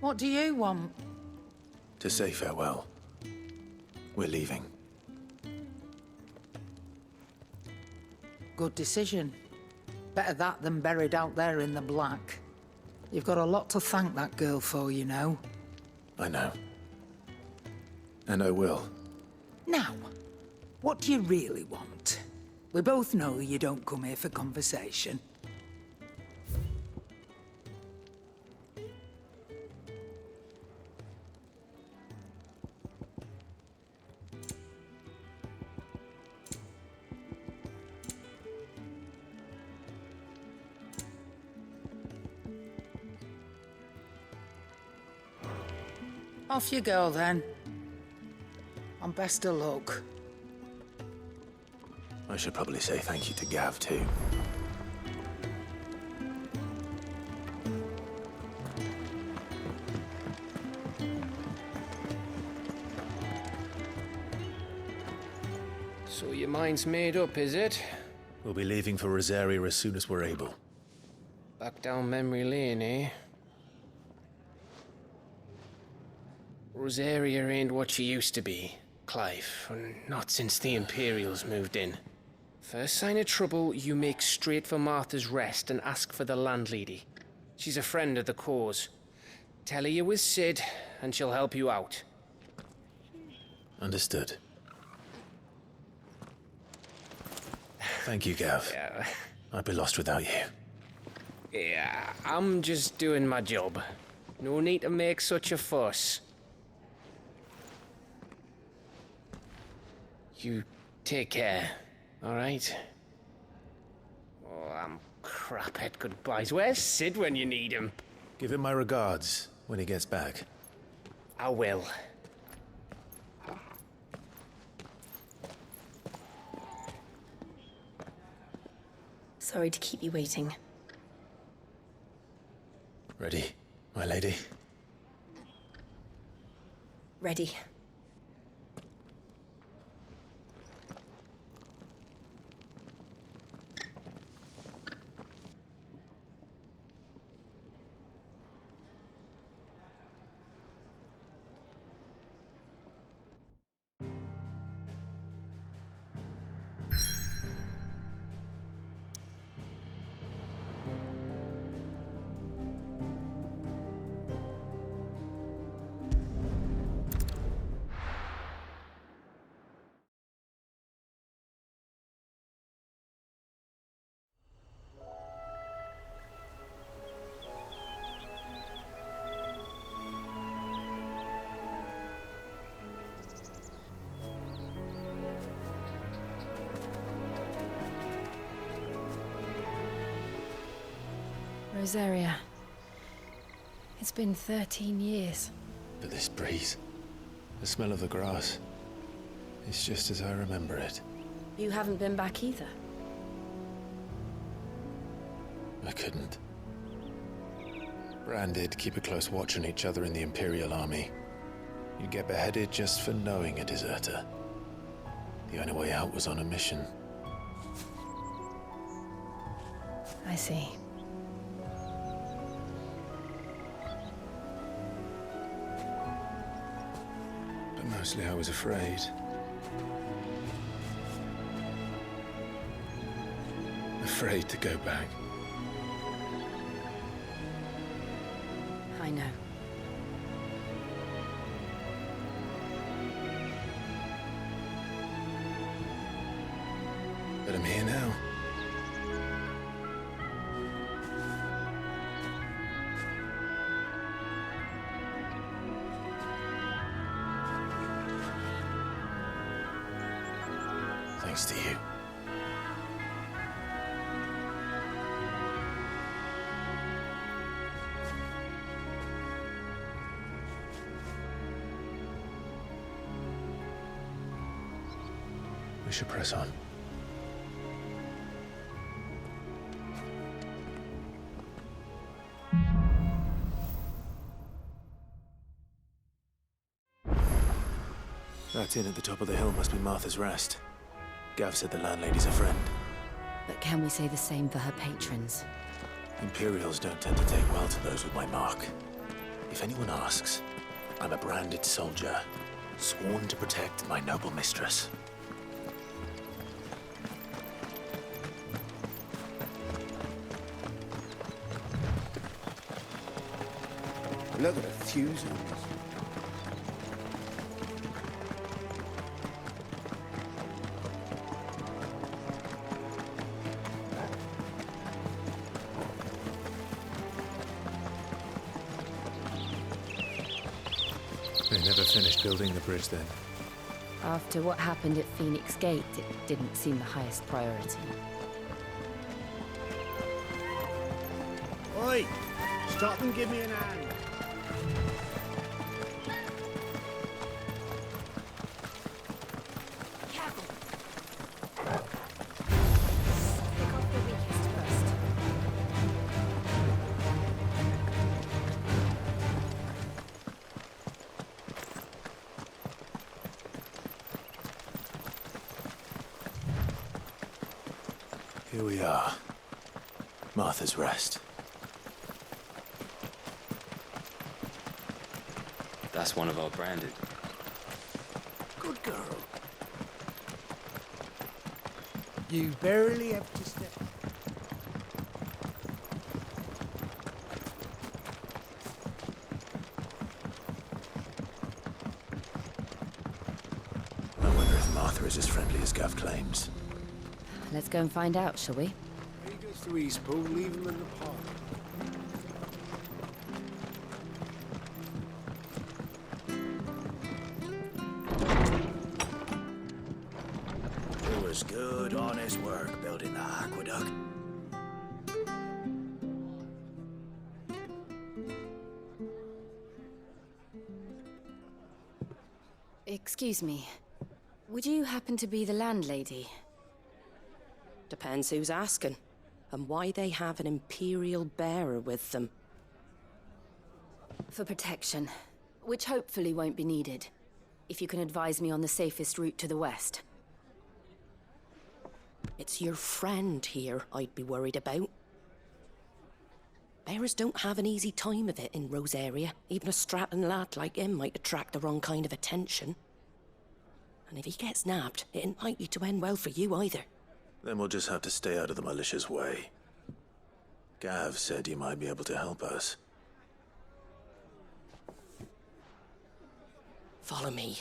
What do you want? To say farewell. We're leaving. Good decision. Better that than buried out there in the black. You've got a lot to thank that girl for, you know. I know. And I will. Now, what do you really want? We both know you don't come here for conversation. Off you go, then. And best of luck. I should probably say thank you to Gav, too. So your mind's made up, is it? We'll be leaving for Rosaria as soon as we're able. Back down memory lane, eh? Rosaria ain't what she used to be, Clive, and not since the Imperials moved in. First sign of trouble, you make straight for Martha's Rest and ask for the landlady. She's a friend of the cause. Tell her you're with Sid, and she'll help you out. Understood. Thank you, Gav. Yeah, I'd be lost without you. yeah, I'm just doing my job. No need to make such a fuss. You take care, all right? Oh, I'm crap at goodbyes. Where's Sid when you need him? Give him my regards when he gets back. I will. Sorry to keep you waiting. Ready, my lady? Ready. Rosaria. It's been 13 years. But this breeze, the smell of the grass, it's just as I remember it. You haven't been back either. I couldn't. Bran did keep a close watch on each other in the Imperial Army. You'd get beheaded just for knowing a deserter. The only way out was on a mission. I see. But mostly I was afraid. Afraid to go back. I know. But I'm here now. Thanks to you. We should press on. That inn at the top of the hill must be Martha's Rest. Gav said the landlady's a friend. But can we say the same for her patrons? Imperials don't tend to take well to those with my mark. If anyone asks, I'm a branded soldier, sworn to protect my noble mistress. Look at the fuse on this. They never finished building the bridge then. After what happened at Phoenix Gate, it didn't seem the highest priority. Oi! Stop and give me an hand. Careful! Pick off the weakest first. Here we are. Martha's Rest. That's one of our branded. Good girl. You barely have to step. I wonder if Martha is as friendly as Gav claims. Let's go and find out, shall we? He goes to Eastpool, leave him in the park. It was good, honest work building the aqueduct. Excuse me. Would you happen to be the landlady? Depends who's asking, and why they have an Imperial bearer with them. For protection, which hopefully won't be needed. If you can advise me on the safest route to the west. It's your friend here I'd be worried about. Bearers don't have an easy time of it in Rosaria. Even a Stratton lad like him might attract the wrong kind of attention. And if he gets nabbed, it ain't likely to end well for you either. Then we'll just have to stay out of the malicious way. Gav said you might be able to help us. Follow me.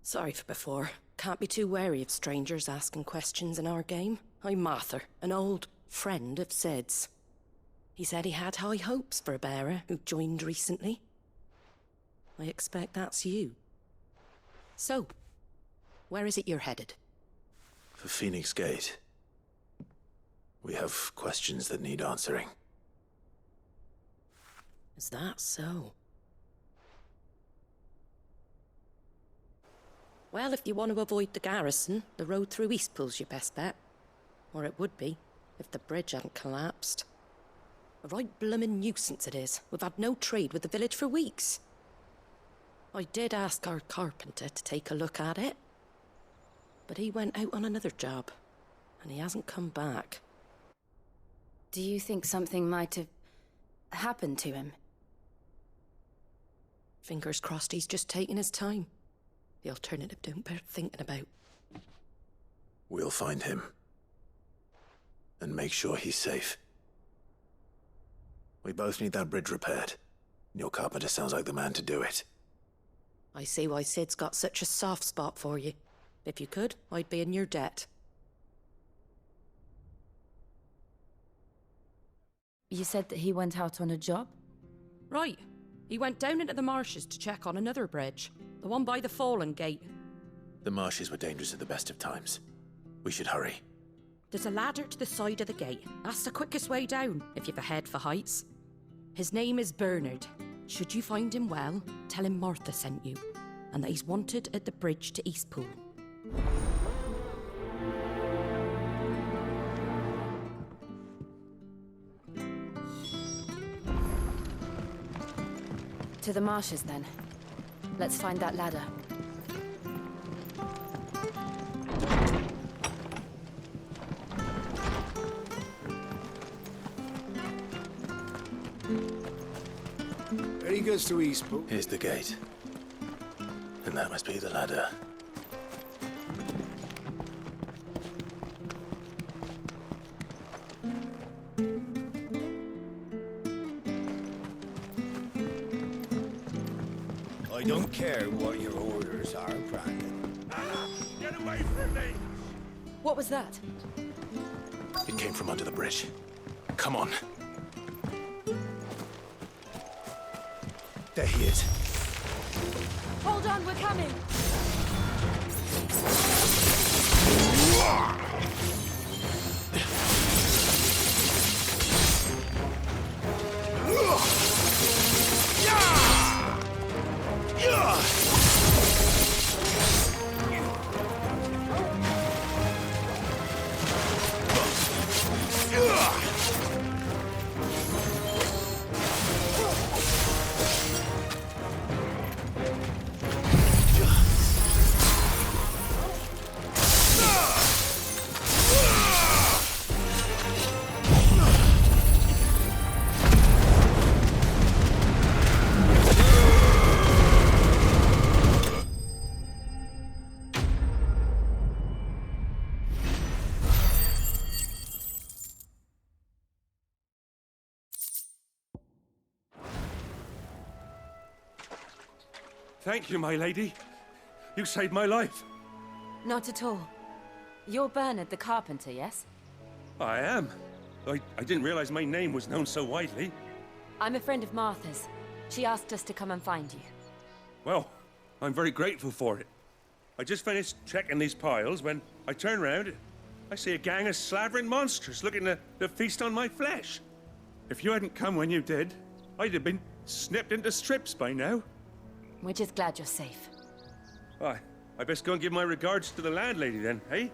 Sorry for before. Can't be too wary of strangers asking questions in our game. I'm Martha, an old friend of Sid's. He said he had high hopes for a bearer who joined recently. I expect that's you. So, where is it you're headed? For Phoenix Gate. We have questions that need answering. Is that so? Well, if you want to avoid the garrison, the road through Eastpool's your best bet. Or it would be, if the bridge hadn't collapsed. A right bloomin' nuisance it is. We've had no trade with the village for weeks. I did ask our carpenter to take a look at it. But he went out on another job, and he hasn't come back. Do you think something might have happened to him? Fingers crossed he's just taking his time. The alternative don't bear thinking about. We'll find him. And make sure he's safe. We both need that bridge repaired. Your carpenter sounds like the man to do it. I see why Sid's got such a soft spot for you. If you could, I'd be in your debt. You said that he went out on a job? Right. He went down into the marshes to check on another bridge. The one by the Fallen Gate. The marshes were dangerous at the best of times. We should hurry. There's a ladder to the side of the gate. That's the quickest way down, if you've a head for heights. His name is Bernard. Should you find him well, tell him Martha sent you, and that he's wanted at the bridge to Eastpool. To the marshes, then. Let's find that ladder. goes to Eastpool. Here's the gate. And that must be the ladder. I don't care what your orders are, Brandon. Get away from me! What was that? It came from under the bridge. Come on. There he is. Hold on, we're coming! Thank you, my lady. You saved my life. Not at all. You're Bernard the carpenter, yes? I am. I didn't realize my name was known so widely. I'm a friend of Martha's. She asked us to come and find you. Well, I'm very grateful for it. I just finished checking these piles when I turn around. I see a gang of slavering monsters looking to feast on my flesh. If you hadn't come when you did, I'd have been snipped into strips by now. We're just glad you're safe. I best go and give my regards to the landlady then, eh?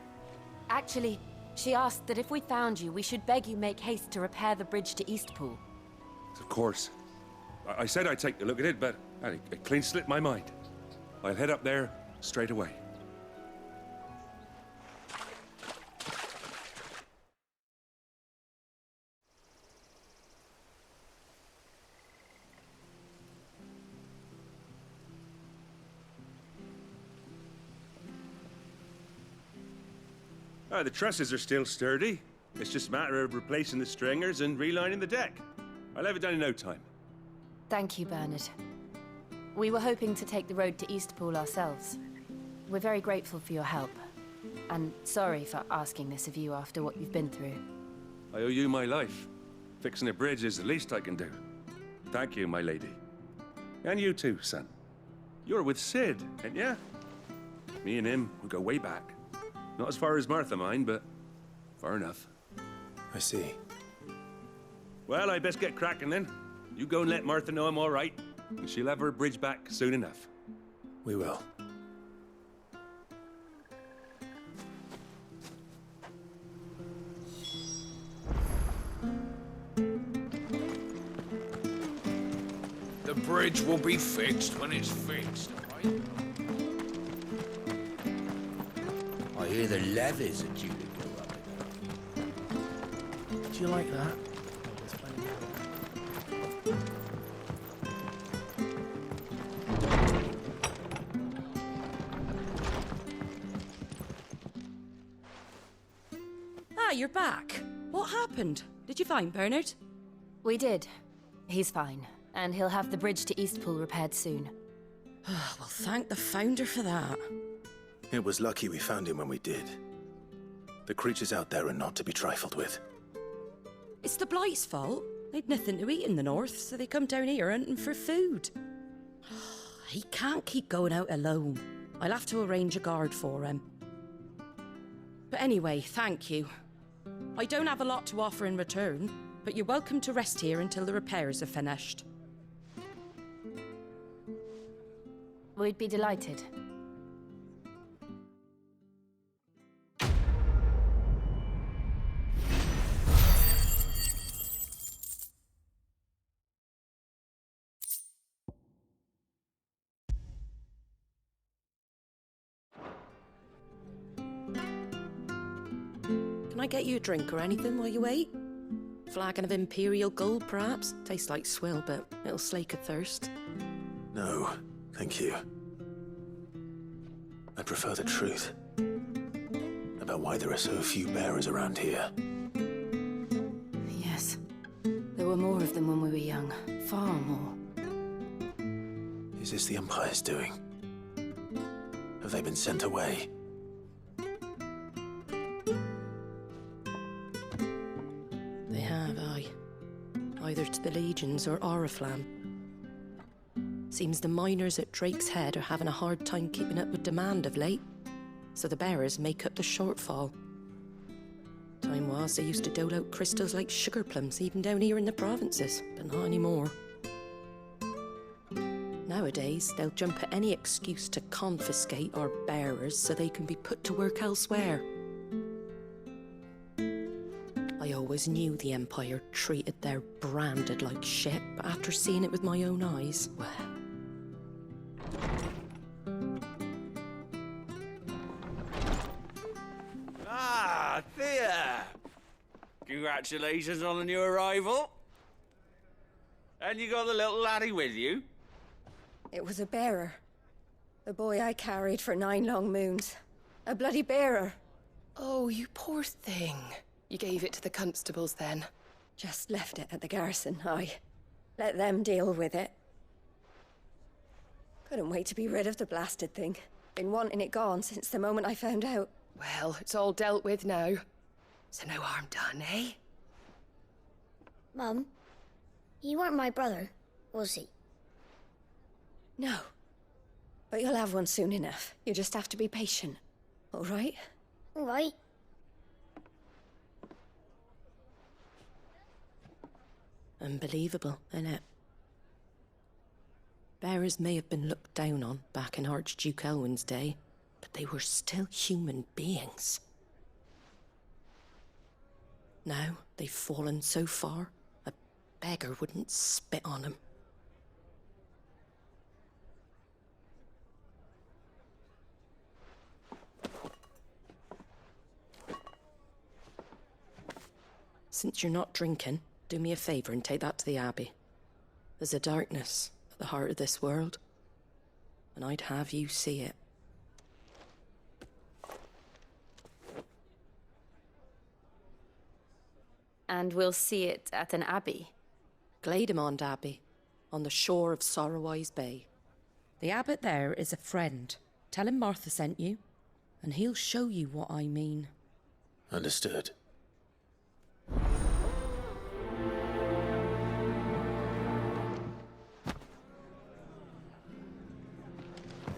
Actually, she asked that if we found you, we should beg you make haste to repair the bridge to Eastpool. Of course. I said I'd take a look at it, but it clean slipped my mind. I'll head up there straight away. The trusses are still sturdy. It's just a matter of replacing the stringers and relining the deck. I'll have it done in no time. Thank you, Bernard. We were hoping to take the road to Eastpool ourselves. We're very grateful for your help. And sorry for asking this of you after what you've been through. I owe you my life. Fixing a bridge is the least I can do. Thank you, my lady. And you too, son. You're with Sid, ain't ya? Me and him, we go way back. Not as far as Martha, mind, but far enough. I see. Well, I best get cracking then. You go and let Martha know I'm all right, and she'll have her bridge back soon enough. We will. The bridge will be fixed when it's fixed, all right? I hear the levies are due to go up. Do you like that? Ah, you're back. What happened? Did you find Bernard? We did. He's fine, and he'll have the bridge to Eastpool repaired soon. Well, thank the Founder for that. It was lucky we found him when we did. The creatures out there are not to be trifled with. It's the Blight's fault. They'd nothing to eat in the north, so they come down here hunting for food. He can't keep going out alone. I'll have to arrange a guard for him. But anyway, thank you. I don't have a lot to offer in return, but you're welcome to rest here until the repairs are finished. We'd be delighted. Can I get you a drink or anything while you wait? Flagon of Imperial gold, perhaps? Tastes like swill, but it'll slake a thirst. No, thank you. I prefer the truth. About why there are so few bearers around here. Yes. There were more of them when we were young. Far more. Is this the Empire's doing? Have they been sent away? They have, aye. Either to the Legions or Oriflamme. Seems the miners at Drake's Head are having a hard time keeping up with demand of late, so the bearers make up the shortfall. Time was they used to dole out crystals like sugar plums even down here in the provinces, but not anymore. Nowadays, they'll jump at any excuse to confiscate our bearers so they can be put to work elsewhere. I always knew the Empire treated their branded like shit, but after seeing it with my own eyes, well... Ah, Thea! Congratulations on the new arrival. And you got the little laddie with you? It was a bearer. The boy I carried for 9 long moons. A bloody bearer. Oh, you poor thing. You gave it to the constables then? Just left it at the garrison, aye. Let them deal with it. Couldn't wait to be rid of the blasted thing. Been wanting it gone since the moment I found out. Well, it's all dealt with now. So no harm done, eh? Mum, he weren't my brother, was he? No. But you'll have one soon enough. You just have to be patient. All right? All right. Unbelievable, innit? Bearers may have been looked down on back in Archduke Elwin's day, but they were still human beings. Now they've fallen so far, a beggar wouldn't spit on them. Since you're not drinking, do me a favour and take that to the Abbey. There's a darkness at the heart of this world, and I'd have you see it. And we'll see it at an abbey. Glademond Abbey, on the shore of Sorrowwise Bay. The abbot there is a friend. Tell him Martha sent you, and he'll show you what I mean. Understood.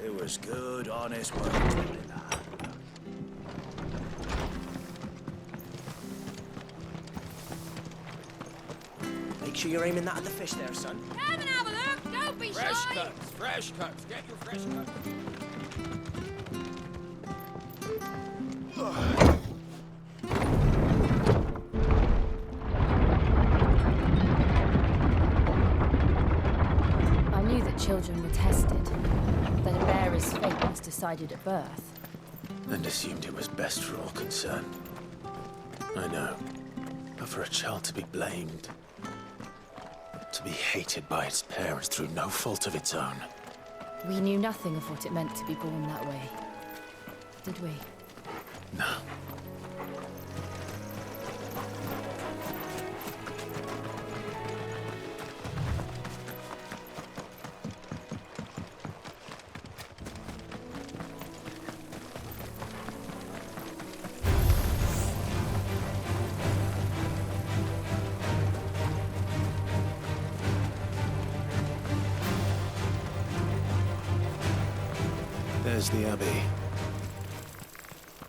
It was good, honest work, Lady. Make sure you're aiming that at the fish there, son. Come and have a look! Don't be Fresh shy! cuts, fresh cuts. Get your fresh cuts. I knew that children were tested, that a bearer's fate was decided at birth. And assumed it was best for all concerned. I know. But for a child to be blamed, to be hated by its parents through no fault of its own. We knew nothing of what it meant to be born that way, did we? No. There's the Abbey.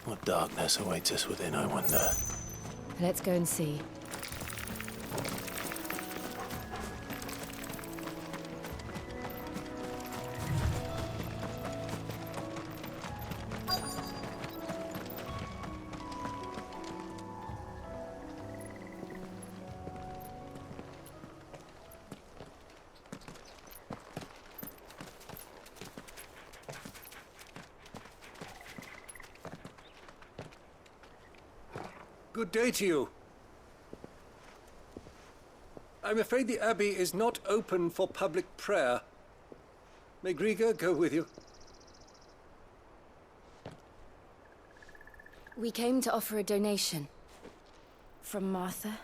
What darkness awaits us within, I wonder? Let's go and see. Good day to you. I'm afraid the Abbey is not open for public prayer. May Griga go with you? We came to offer a donation. From Martha.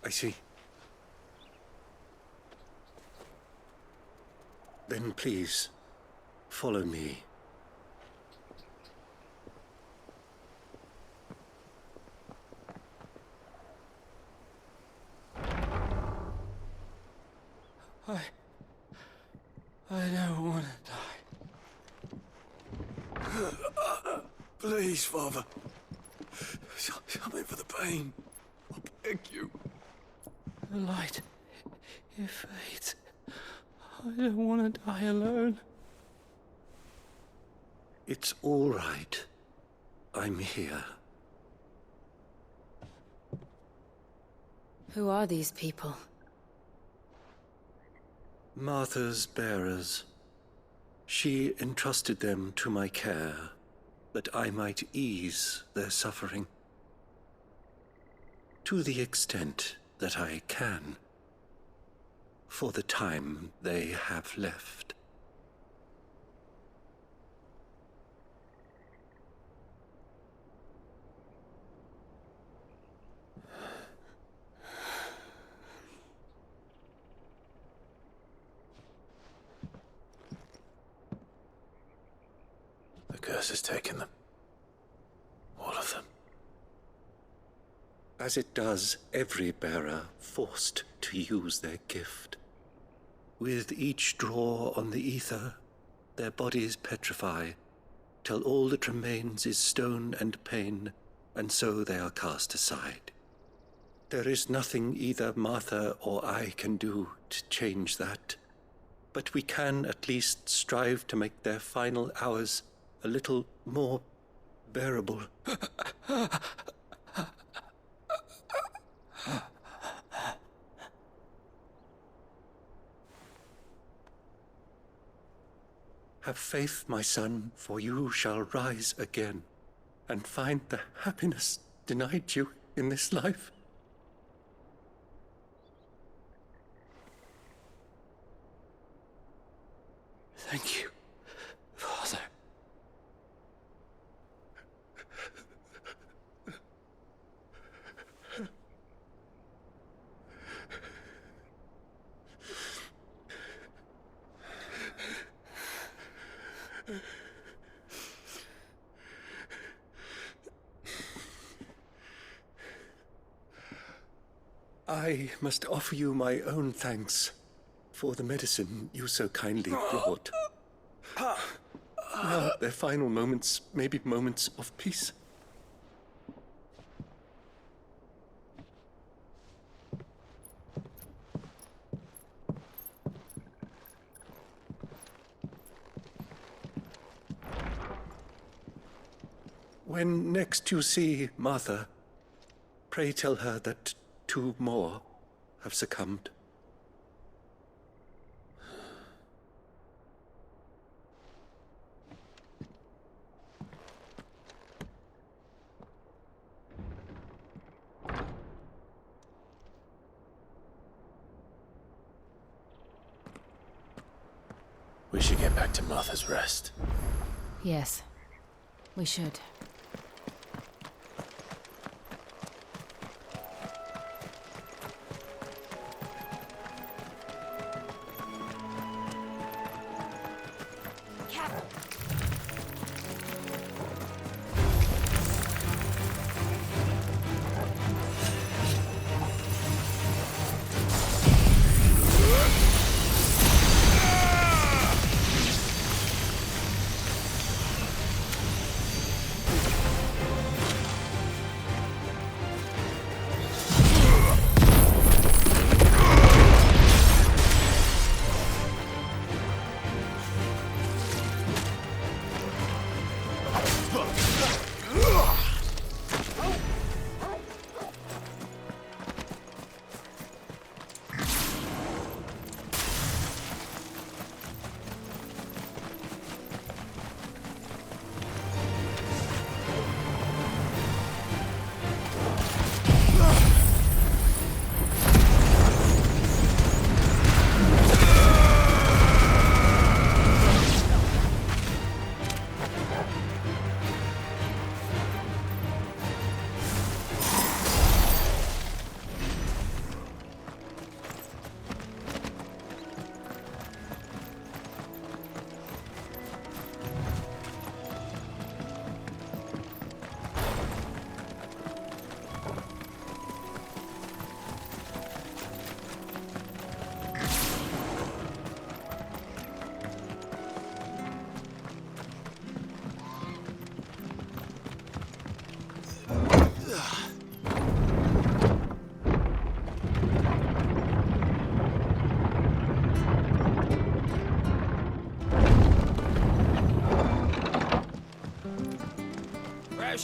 I see. Then please, follow me. I don't want to die. Please, Father. Something for the pain. I beg you. The light, it fades. I don't want to die alone. It's all right. I'm here. Who are these people? Martha's bearers. She entrusted them to my care, that I might ease their suffering. To the extent that I can, for the time they have left. The curse has taken them. All of them. As it does every bearer forced to use their gift. With each draw on the ether, their bodies petrify, till all that remains is stone and pain, and so they are cast aside. There is nothing either Martha or I can do to change that, but we can at least strive to make their final hours a little more bearable. Have faith, my son, for you shall rise again, and find the happiness denied you in this life. Thank you, Father. I must offer you my own thanks for the medicine you so kindly brought. Now, their final moments may be moments of peace. When next you see Martha, pray tell her that 2 more have succumbed. We should get back to Martha's Rest. Yes, we should.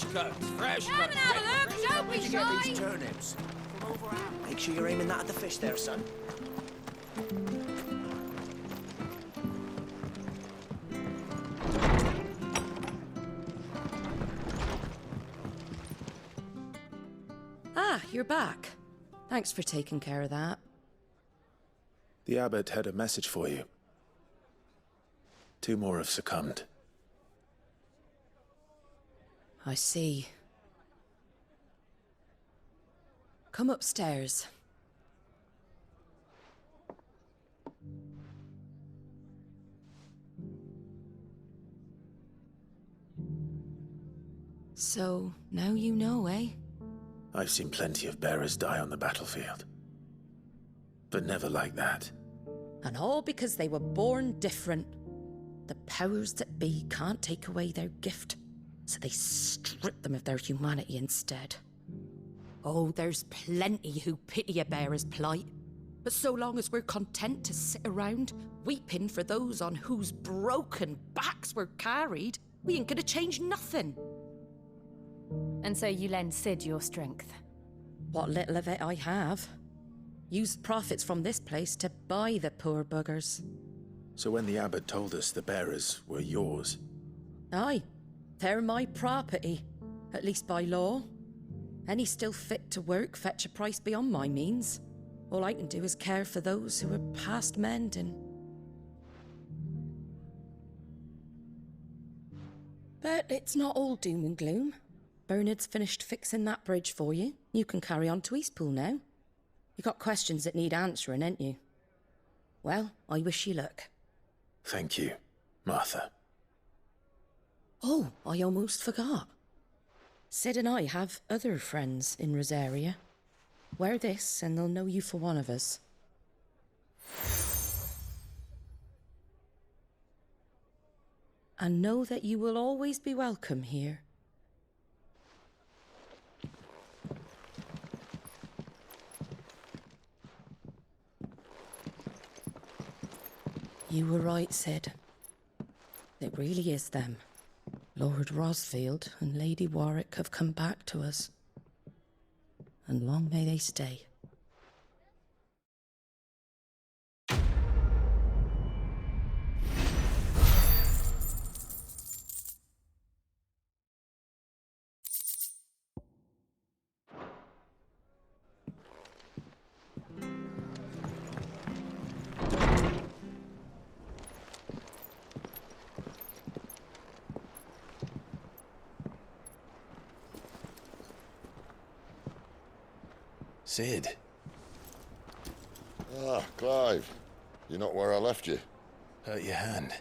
Fresh cut, fresh Come cut. and have a look, don't be Where'd you get shy. these turnips? From over at. Make sure you're aiming that at the fish there, son. Ah, you're back. Thanks for taking care of that. The abbot had a message for you. 2 more have succumbed. I see. Come upstairs. So, now you know, eh? I've seen plenty of bearers die on the battlefield. But never like that. And all because they were born different. The powers that be can't take away their gift, so they strip them of their humanity instead. Oh, there's plenty who pity a bearer's plight. But so long as we're content to sit around, weeping for those on whose broken backs we're carried, we ain't gonna change nothing. And so you lend Sid your strength? What little of it I have. Used profits from this place to buy the poor buggers. So when the abbot told us the bearers were yours... Aye, they're my property, at least by law. Any still fit to work fetch a price beyond my means. All I can do is care for those who are past mending. But it's not all doom and gloom. Bernard's finished fixing that bridge for you. You can carry on to Eastpool now. You got questions that need answering, ain't you? Well, I wish you luck. Thank you, Martha. Oh, I almost forgot. Sid and I have other friends in Rosaria. Wear this and they'll know you for one of us. And know that you will always be welcome here. You were right, Sid. It really is them. Lord Rosfield and Lady Warwick have come back to us. And long may they stay. Sid. Ah, Clive. You're not where I left you. Hurt your hand.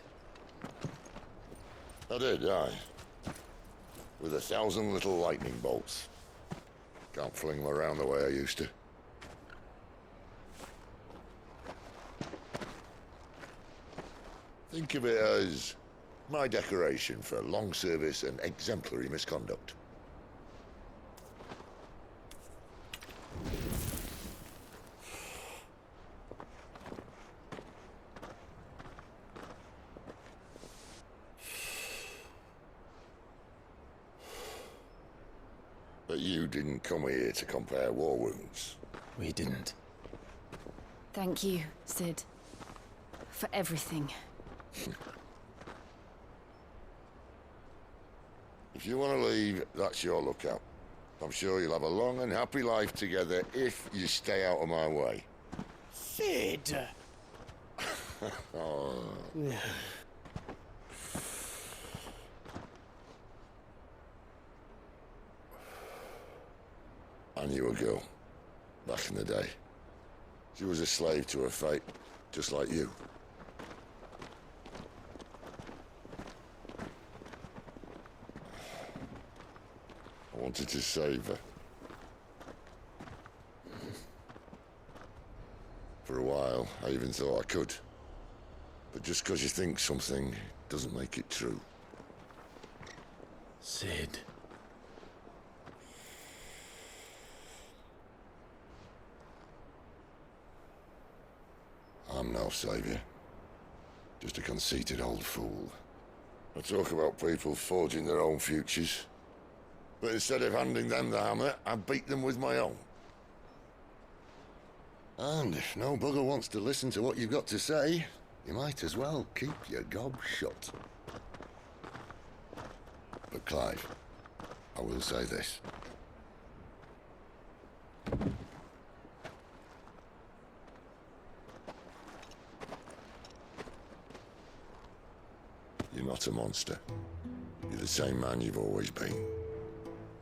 I did, aye. With 1,000 little lightning bolts. Can't fling them around the way I used to. Think of it as my decoration for long service and exemplary misconduct. But you didn't come here to compare war wounds. We didn't. Thank you, Sid. For everything. If you want to leave, that's your lookout. I'm sure you'll have a long and happy life together if you stay out of my way. Sid! Oh. I knew a girl, back in the day. She was a slave to her fate, just like you. I wanted to save her. For a while, I even thought I could. But just because you think something doesn't make it true. Sid. I'm no savior. Just a conceited old fool. I talk about people forging their own futures. But instead of handing them the hammer, I beat them with my own. And if no bugger wants to listen to what you've got to say, you might as well keep your gob shut. But Clive, I will say this. You're not a monster. You're the same man you've always been.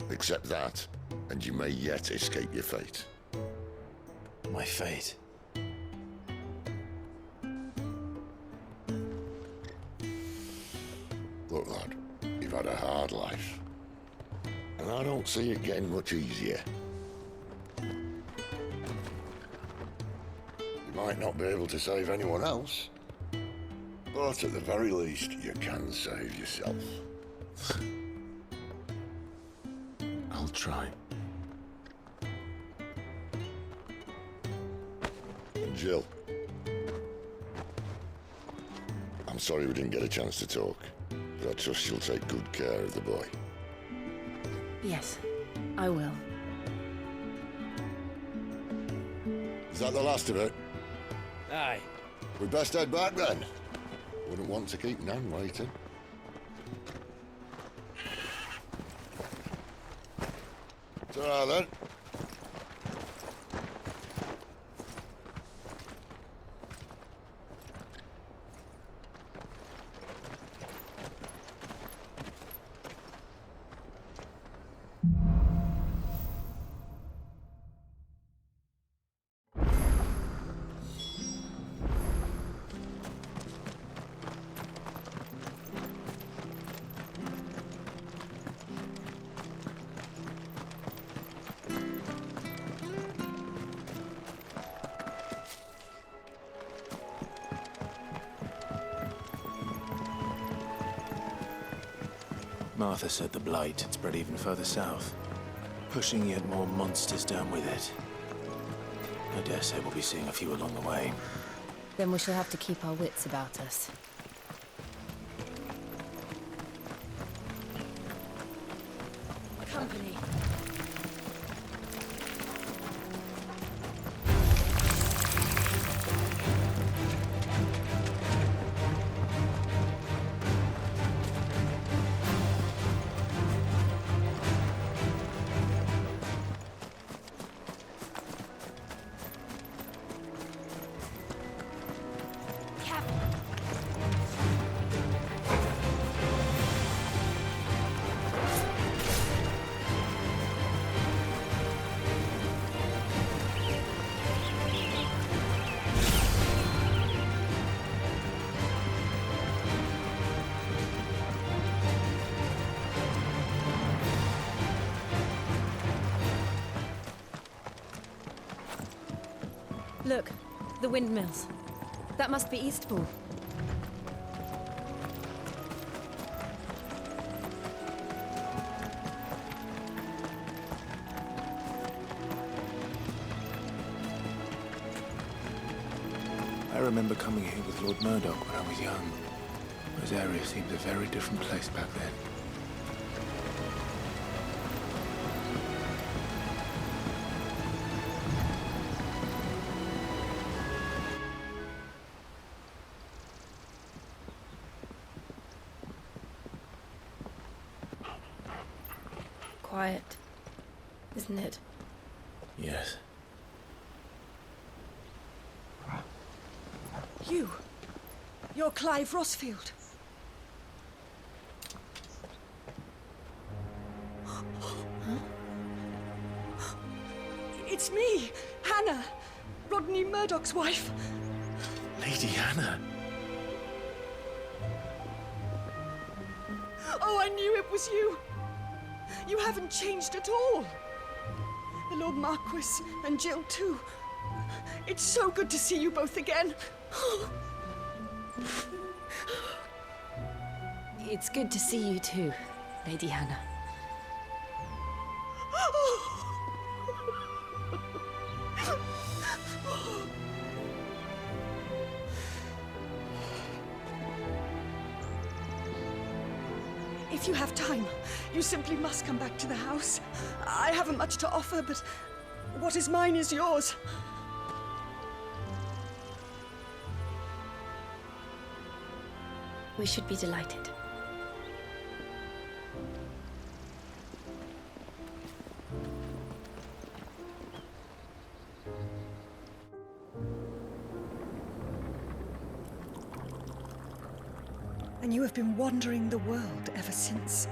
Accept that, and you may yet escape your fate. My fate? Look, lad, you've had a hard life. And I don't see it getting much easier. You might not be able to save anyone else, but at the very least, you can save yourself. I'll try. And Jill, I'm sorry we didn't get a chance to talk, but I trust you'll take good care of the boy. Yes, I will. Is that the last of it? Aye. We best head back then. Wouldn't want to keep Nan waiting. Ta-ra then. Martha said the blight had spread even further south, pushing yet more monsters down with it. I dare say we'll be seeing a few along the way. Then we shall have to keep our wits about us. Company. Look, the windmills. That must be Eastpool. I remember coming here with Lord Murdoch when I was young. Rosaria seemed a very different place back then. Quiet, isn't it? Yes. You're Clive Rossfield. It's me, Hannah, Rodney Murdoch's wife. Lady Hannah. Oh, I knew it was you. You haven't changed at all. The Lord Marquis and Jill too. It's so good to see you both again. It's good to see you too, Lady Hannah. If you have time, you simply must come back to the house. I haven't much to offer, but what is mine is yours. We should be delighted. And you have been wandering the world ever since.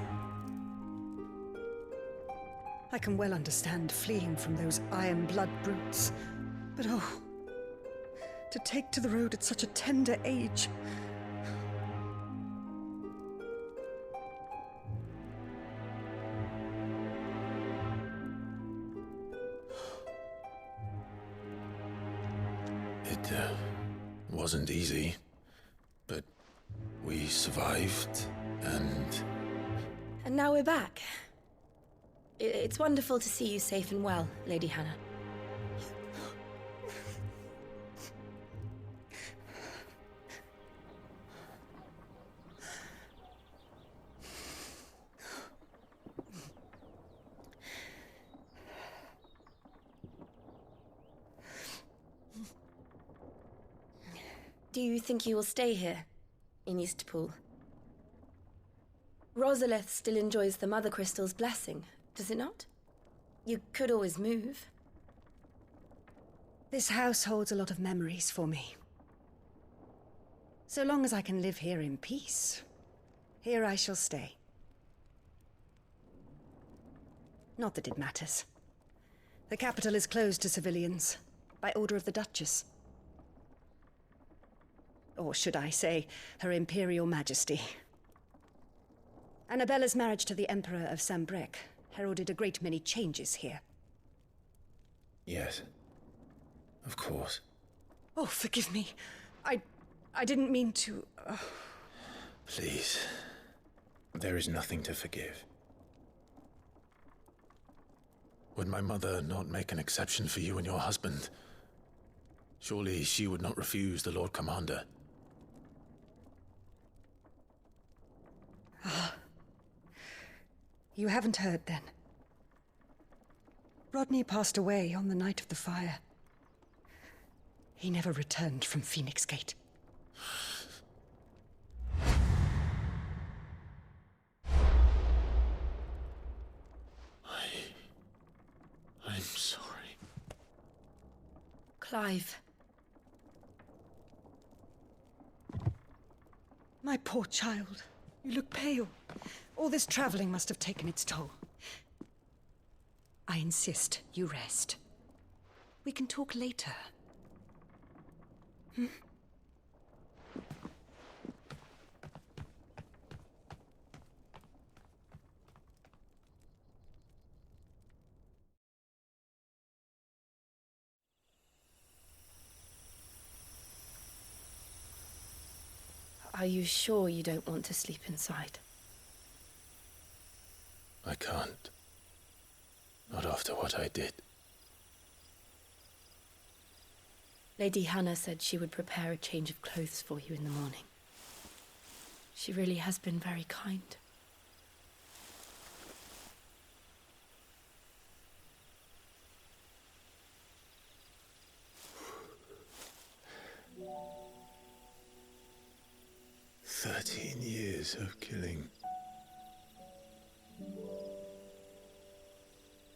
I can well understand fleeing from those iron blood brutes, but oh, to take to the road at such a tender age. It wasn't easy, but we survived, and... And now we're back. It's wonderful to see you safe and well, Lady Hannah. Do you think you will stay here, in Eastpool? Rosalith still enjoys the Mother Crystal's blessing, does it not? You could always move. This house holds a lot of memories for me. So long as I can live here in peace, here I shall stay. Not that it matters. The capital is closed to civilians, by order of the Duchess. Or should I say, Her Imperial Majesty. Annabella's marriage to the Emperor of Sambrec heralded a great many changes here. Yes. Of course. Oh, forgive me. I didn't mean to... Please. There is nothing to forgive. Would my mother not make an exception for you and your husband? Surely she would not refuse the Lord Commander. You haven't heard, then. Rodney passed away on the night of the fire. He never returned from Phoenix Gate. I'm sorry. Clive. My poor child. You look pale. All this traveling must have taken its toll. I insist you rest. We can talk later. Hmm? Are you sure you don't want to sleep inside? I can't. Not after what I did. Lady Hannah said she would prepare a change of clothes for you in the morning. She really has been very kind. Years of killing.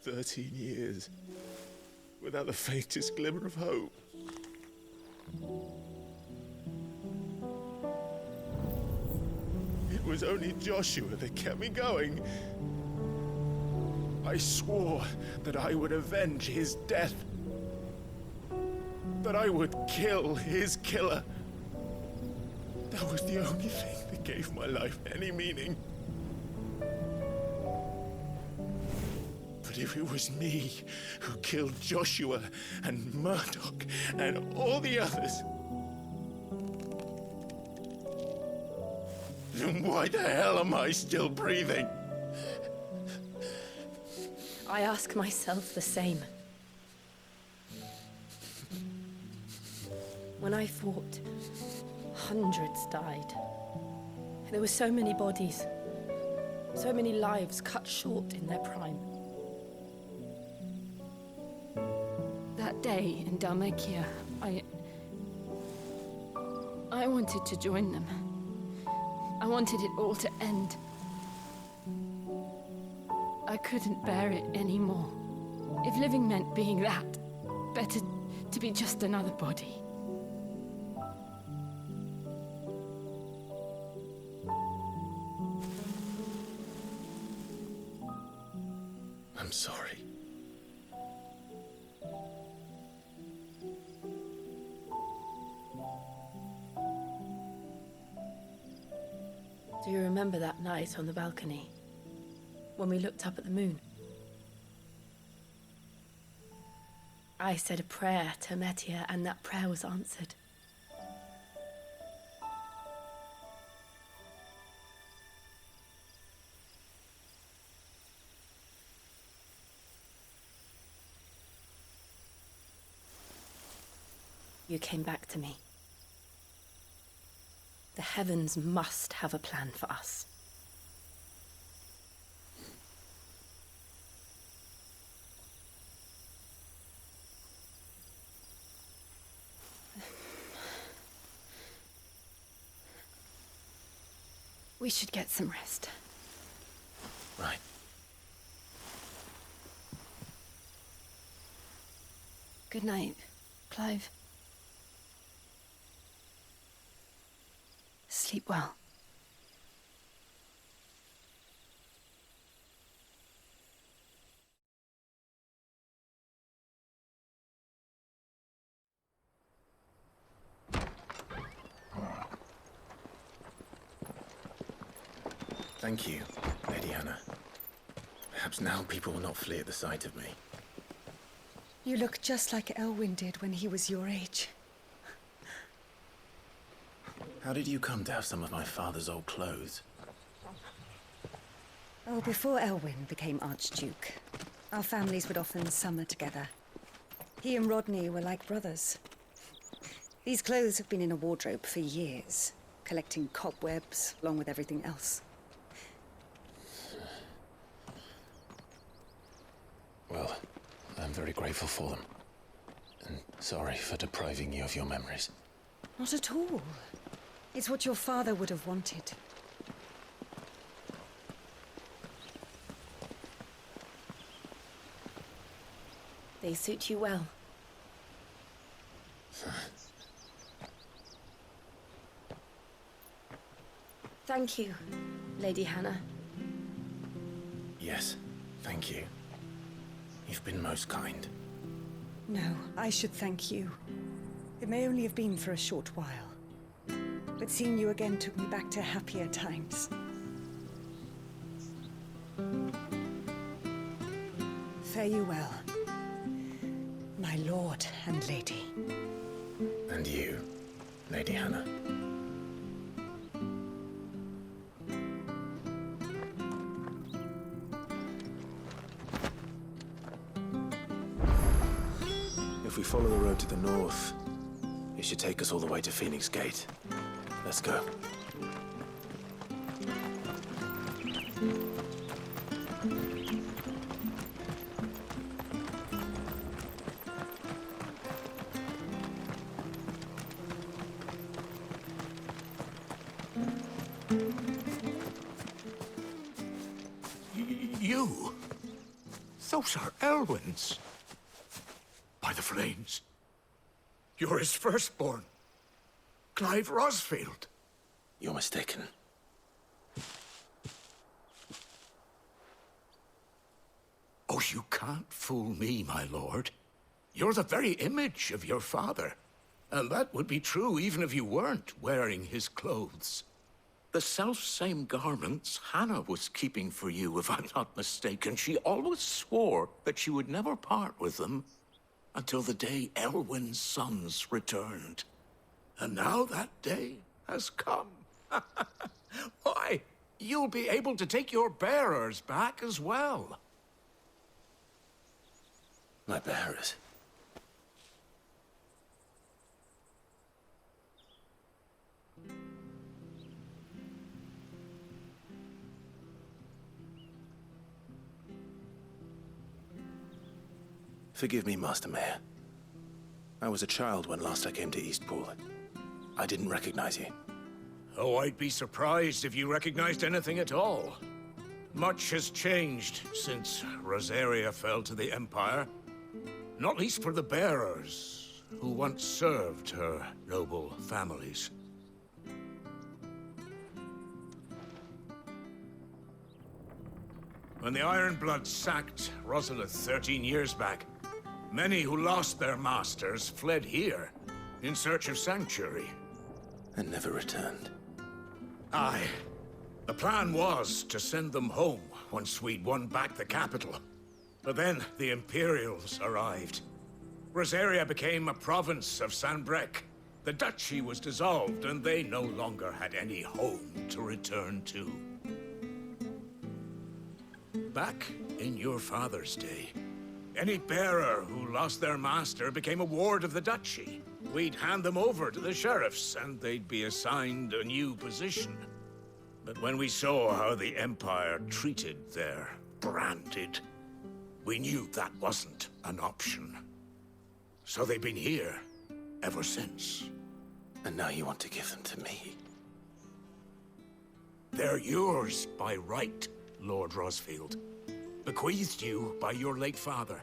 13 years without the faintest glimmer of hope. It was only Joshua that kept me going. I swore that I would avenge his death. That I would kill his killer. That was the only thing that gave my life any meaning. But if it was me who killed Joshua and Murdoch and all the others, then why the hell am I still breathing? I ask myself the same. When I fought, hundreds died. There were so many bodies. So many lives cut short in their prime. That day in Dhalmekia, I wanted to join them. I wanted it all to end. I couldn't bear it anymore. If living meant being that, better to be just another body. I'm sorry. Do you remember that night on the balcony? When we looked up at the moon? I said a prayer to Metia, and that prayer was answered. You came back to me. The heavens must have a plan for us. We should get some rest. Right. Good night, Clive. Sleep well. Thank you, Lady Hannah. Perhaps now people will not flee at the sight of me. You look just like Elwyn did when he was your age. How did you come to have some of my father's old clothes? Oh, before Elwyn became Archduke, our families would often summer together. He and Rodney were like brothers. These clothes have been in a wardrobe for years, collecting cobwebs along with everything else. Well, I'm very grateful for them. And sorry for depriving you of your memories. Not at all. It's what your father would have wanted. They suit you well. Thank you, Lady Hannah. Yes, thank you. You've been most kind. No, I should thank you. It may only have been for a short while, but seeing you again took me back to happier times. Fare you well, my lord and lady. And you, Lady Hannah. If we follow the road to the north, it should take us all the way to Phoenix Gate. Let's go. You? Those are Elwyn's. By the flames. You're his firstborn. Clive Rosfield. You're mistaken. Oh, you can't fool me, my lord. You're the very image of your father. And that would be true even if you weren't wearing his clothes. The self-same garments Hannah was keeping for you, if I'm not mistaken. She always swore that she would never part with them until the day Elwyn's sons returned. And now that day has come. Why, you'll be able to take your bearers back as well. My bearers? Forgive me, Master Mayor. I was a child when last I came to Eastpool. I didn't recognize you. Oh, I'd be surprised if you recognized anything at all. Much has changed since Rosaria fell to the Empire. Not least for the bearers, who once served her noble families. When the Ironbloods sacked Rosalith 13 years back, many who lost their masters fled here in search of sanctuary. And never returned. Aye. The plan was to send them home once we'd won back the capital. But then the Imperials arrived. Rosaria became a province of Sanbreque. The duchy was dissolved, and they no longer had any home to return to. Back in your father's day, any bearer who lost their master became a ward of the duchy. We'd hand them over to the sheriffs, and they'd be assigned a new position. But when we saw how the Empire treated their branded, we knew that wasn't an option. So they've been here ever since. And now you want to give them to me? They're yours by right, Lord Rosfield. Bequeathed you by your late father.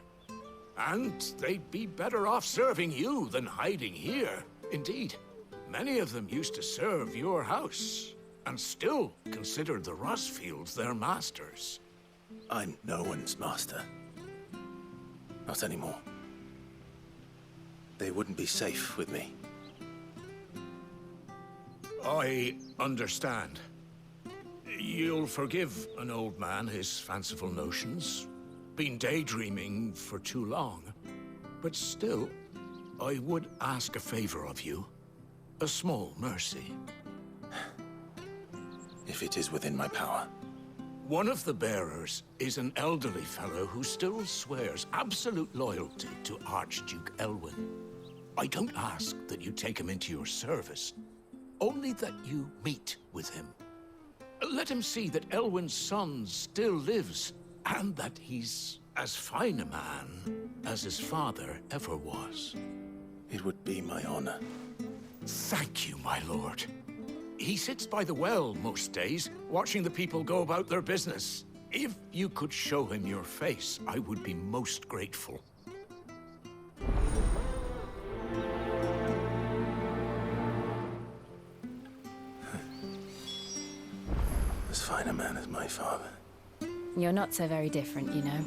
And they'd be better off serving you than hiding here. Indeed, many of them used to serve your house, and still considered the Rosfields their masters. I'm no one's master. Not anymore. They wouldn't be safe with me. I understand. You'll forgive an old man his fanciful notions. Been daydreaming for too long. But still, I would ask a favor of you. A small mercy. If it is within my power. One of the bearers is an elderly fellow who still swears absolute loyalty to Archduke Elwyn. I don't ask that you take him into your service, only that you meet with him. Let him see that Elwyn's son still lives, and that he's as fine a man as his father ever was. It would be my honor. Thank you, my lord. He sits by the well most days, watching the people go about their business. If you could show him your face, I would be most grateful. As fine a man as my father. You're not so very different, you know.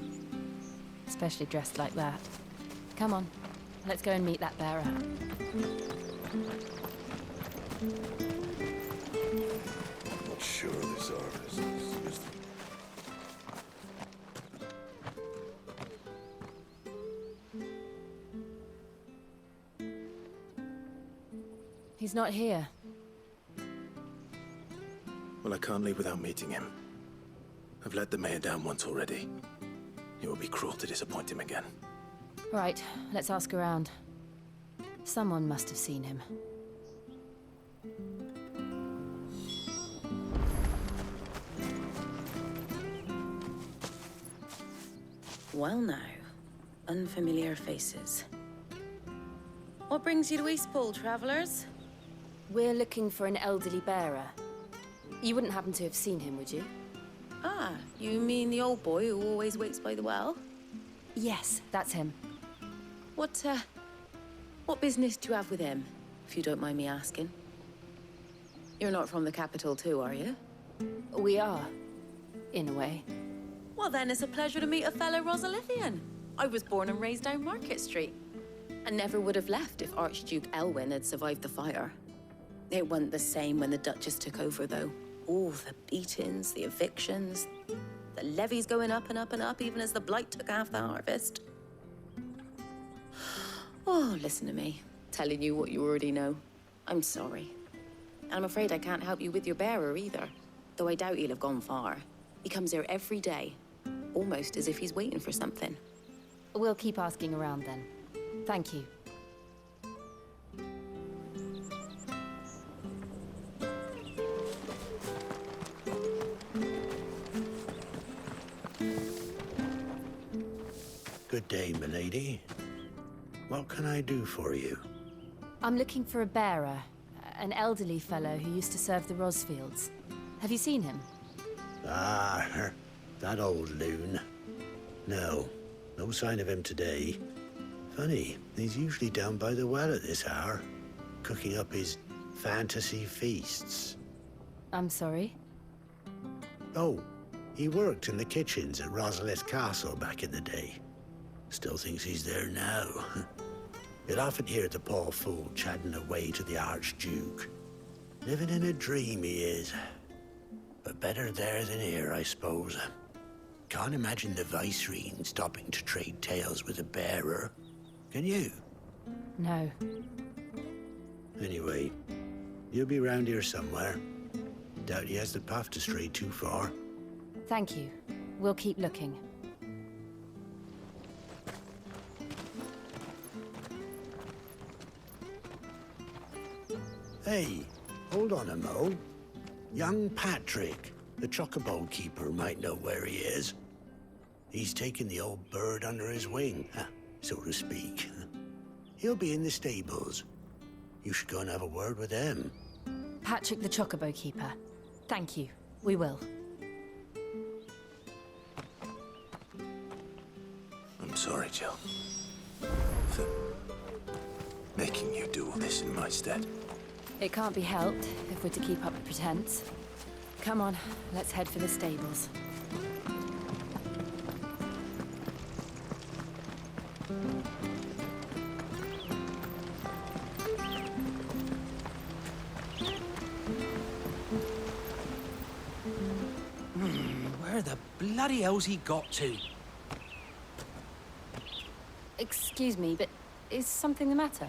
Especially dressed like that. Come on, let's go and meet that bearer. I'm not sure this artist is He's not here. Well, I can't leave without meeting him. I've let the mayor down once already. It would be cruel to disappoint him again. Right, let's ask around. Someone must have seen him. Well now, unfamiliar faces. What brings you to Eastpool, travelers? We're looking for an elderly bearer. You wouldn't happen to have seen him, would you? Ah, you mean the old boy who always waits by the well? Yes, that's him. What business do you have with him, if you don't mind me asking? You're not from the capital too, are you? We are, in a way. Well then, it's a pleasure to meet a fellow Rosalithian. I was born and raised down Market Street. And never would have left if Archduke Elwyn had survived the fire. It wasn't the same when the Duchess took over, though. All the beatings, the evictions, the levies going up and up and up, even as the Blight took half the harvest. Oh, listen to me, telling you what you already know. I'm sorry. And I'm afraid I can't help you with your bearer either, though I doubt he'll have gone far. He comes here every day, almost as if he's waiting for something. We'll keep asking around then. Thank you. Good Good day, milady. What can I do for you? I'm looking for a bearer, an elderly fellow who used to serve the Rosfields. Have you seen him? Ah, that old loon. No sign of him today. Funny, he's usually down by the well at this hour, cooking up his fantasy feasts. I'm sorry? Oh, he worked in the kitchens at Rosalith Castle back in the day. Still thinks he's there now. You'd often hear the poor fool chatting away to the Archduke. Living in a dream he is. But better there than here, I suppose. Can't imagine the Vicereine stopping to trade tales with a bearer. Can you? No. Anyway, you'll be round here somewhere. Doubt he has the path to stray too far. Thank you. We'll keep looking. Hey, hold on a mo. Young Patrick, the chocobo keeper, might know where he is. He's taken the old bird under his wing, so to speak. He'll be in the stables. You should go and have a word with him. Patrick the Chocobo Keeper. Thank you. We will. I'm sorry, Jill. For making you do all this in my stead. It can't be helped if we're to keep up the pretense. Come on, let's head for the stables. Where the bloody hell's he got to? Excuse me, but is something the matter?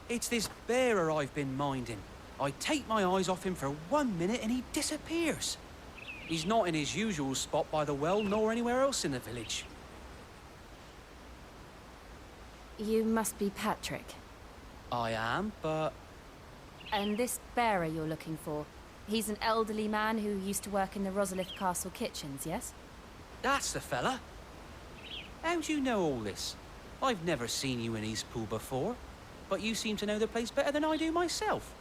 It's this bearer I've been minding. I take my eyes off him for 1 minute and he disappears. He's not in his usual spot by the well, nor anywhere else in the village. You must be Patrick. I am, but... And this bearer you're looking for, he's an elderly man who used to work in the Rosalith Castle kitchens, yes? That's the fella. How do you know all this? I've never seen you in Eastpool before, but you seem to know the place better than I do myself.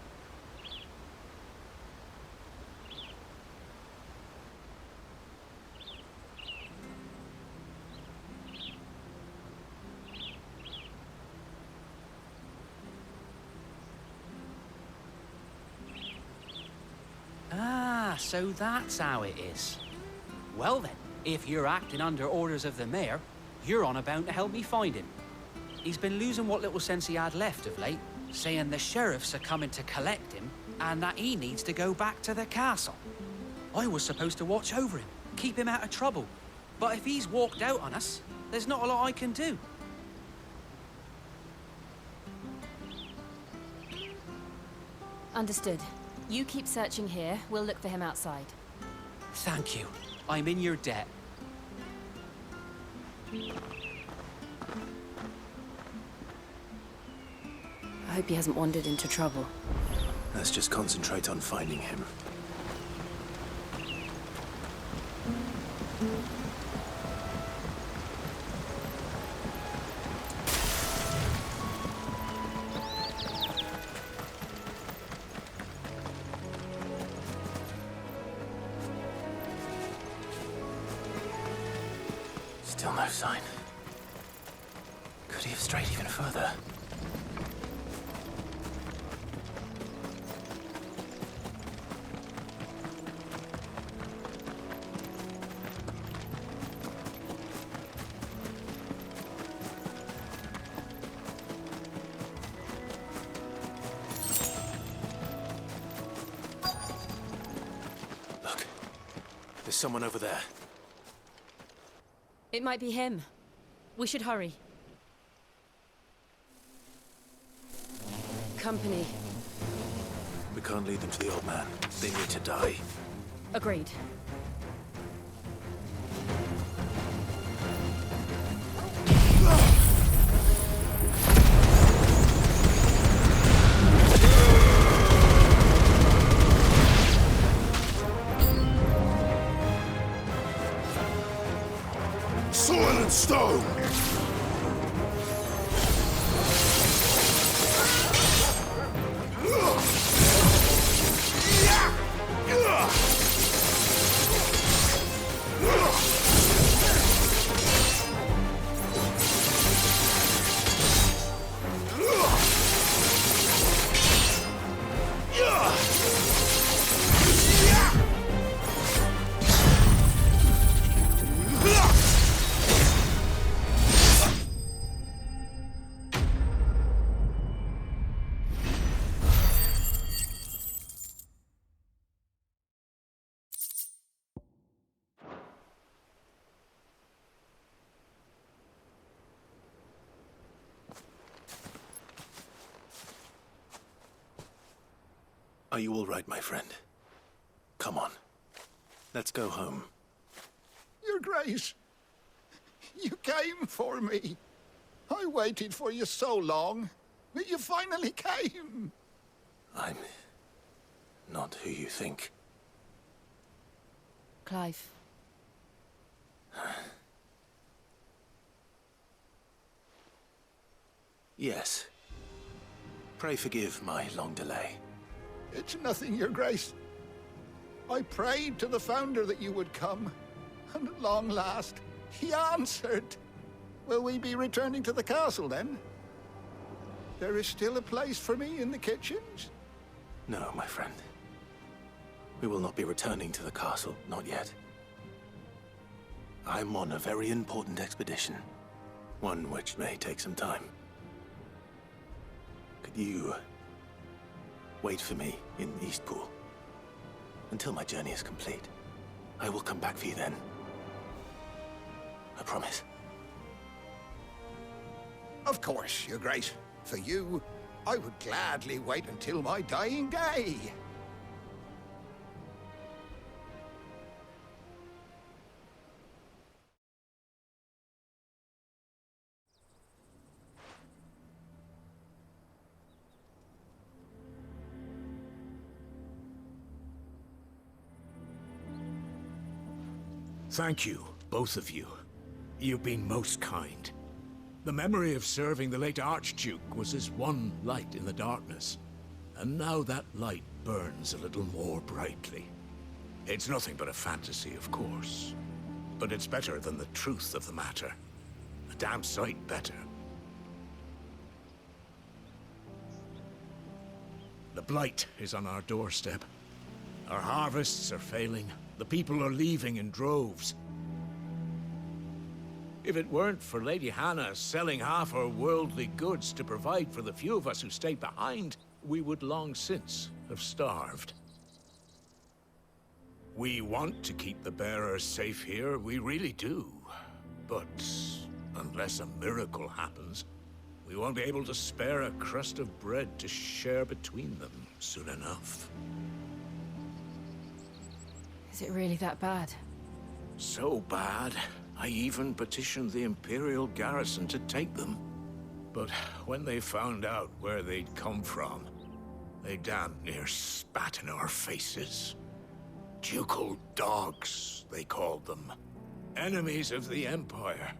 Ah, so that's how it is. Well then, if you're acting under orders of the mayor, you're on about to help me find him. He's been losing what little sense he had left of late, saying the sheriffs are coming to collect him and that he needs to go back to the castle. I was supposed to watch over him, keep him out of trouble. But if he's walked out on us, there's not a lot I can do. Understood. You keep searching here, we'll look for him outside. Thank you. I'm in your debt. I hope he hasn't wandered into trouble. Let's just concentrate on finding him. Still no sign. Could he have strayed even further? Look, there's someone over there. It might be him. We should hurry. Company. We can't lead them to the old man. They need to die. Agreed. Sword and stone! Are you all right, my friend? Come on. Let's go home. Your Grace, you came for me. I waited for you so long, but you finally came. I'm not who you think. Clive. Yes. Pray forgive my long delay. It's nothing, Your Grace. I prayed to the Founder that you would come, and at long last, he answered. Will we be returning to the castle, then? There is still a place for me in the kitchens? No, my friend. We will not be returning to the castle, not yet. I'm on a very important expedition, one which may take some time. Could you wait for me in Eastpool until my journey is complete? I will come back for you then. I promise. Of course, Your Grace. For you, I would gladly wait until my dying day. Thank you, both of you. You've been most kind. The memory of serving the late Archduke was as one light in the darkness, and now that light burns a little more brightly. It's nothing but a fantasy, of course, but it's better than the truth of the matter. A damn sight better. The blight is on our doorstep. Our harvests are failing. The people are leaving in droves. If it weren't for Lady Hannah selling half her worldly goods to provide for the few of us who stayed behind, we would long since have starved. We want to keep the bearers safe here, we really do. But unless a miracle happens, we won't be able to spare a crust of bread to share between them soon enough. Is it really that bad? So bad, I even petitioned the Imperial garrison to take them. But when they found out where they'd come from, they damn near spat in our faces. Ducal dogs, they called them. Enemies of the Empire.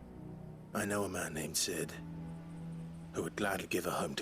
I know a man named Sid, who would gladly give a home to